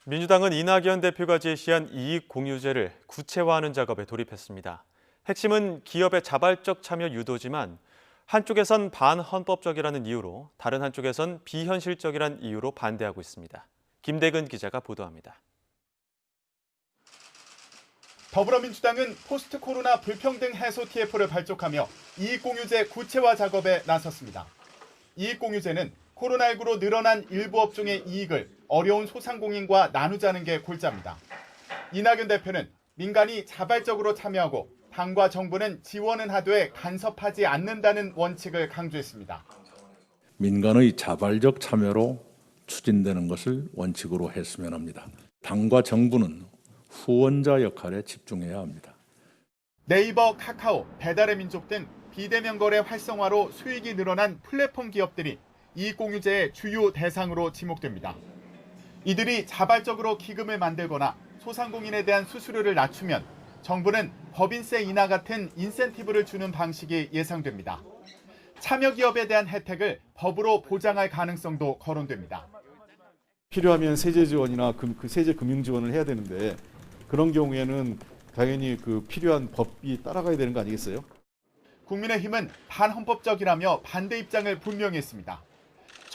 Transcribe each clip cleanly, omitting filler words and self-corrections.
민주당은 이낙연 대표가 제시한 이익공유제를 구체화하는 작업에 돌입했습니다. 핵심은 기업의 자발적 참여 유도지만 한쪽에선 반헌법적이라는 이유로 다른 한쪽에선 비현실적이라는 이유로 반대하고 있습니다. 김대근 기자가 보도합니다. 더불어민주당은 포스트 코로나 불평등 해소 TF를 발족하며 이익공유제 구체화 작업에 나섰습니다. 이익공유제는 코로나19로 늘어난 일부 업종의 이익을 어려운 소상공인과 나누자는 게 골자입니다. 이낙연 대표는 민간이 자발적으로 참여하고 당과 정부는 지원은 하되 간섭하지 않는다는 원칙을 강조했습니다. 민간의 자발적 참여로 추진되는 것을 원칙으로 했으면 합니다. 당과 정부는 후원자 역할에 집중해야 합니다. 네이버, 카카오, 배달의 민족 등 비대면 거래 활성화로 수익이 늘어난 플랫폼 기업들이 이익공유제의 주요 대상으로 지목됩니다. 이들이 자발적으로 기금을 만들거나 소상공인에 대한 수수료를 낮추면 정부는 법인세 인하 같은 인센티브를 주는 방식이 예상됩니다. 참여 기업에 대한 혜택을 법으로 보장할 가능성도 거론됩니다. 필요하면 세제 지원이나 그 세제 금융 지원을 해야 되는데 그런 경우에는 당연히 그 필요한 법이 따라가야 되는 거 아니겠어요? 국민의힘은 반헌법적이라며 반대 입장을 분명히 했습니다.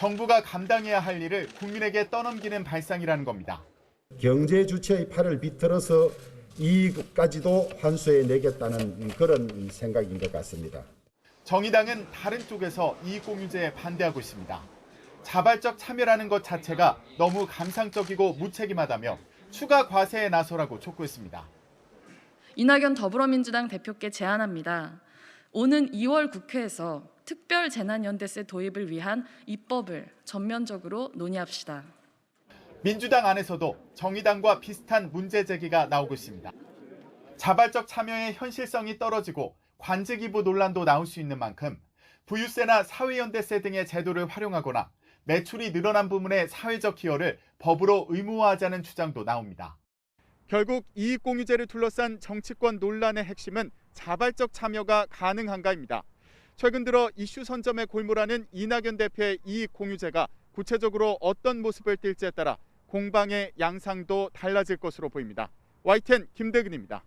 정부가 감당해야 할 일을 국민에게 떠넘기는 발상이라는 겁니다. 경제 주체의 팔을 비틀어서 이익까지도 환수해 내겠다는 그런 생각인 것 같습니다. 정의당은 다른 쪽에서 이익공유제에 반대하고 있습니다. 자발적 참여라는 것 자체가 너무 감상적이고 무책임하다며 추가 과세에 나서라고 촉구했습니다. 이낙연 더불어민주당 대표께 제안합니다. 오는 2월 국회에서 특별 재난연대세 도입을 위한 입법을 전면적으로 논의합시다. 민주당 안에서도 정의당과 비슷한 문제 제기가 나오고 있습니다. 자발적 참여의 현실성이 떨어지고 관제기부 논란도 나올 수 있는 만큼 부유세나 사회연대세 등의 제도를 활용하거나 매출이 늘어난 부문의 사회적 기여를 법으로 의무화하자는 주장도 나옵니다. 결국 이익공유제를 둘러싼 정치권 논란의 핵심은 자발적 참여가 가능한가입니다. 최근 들어 이슈 선점에 골몰하는 이낙연 대표의 이익공유제가 구체적으로 어떤 모습을 띨지에 따라 공방의 양상도 달라질 것으로 보입니다. YTN 김대근입니다.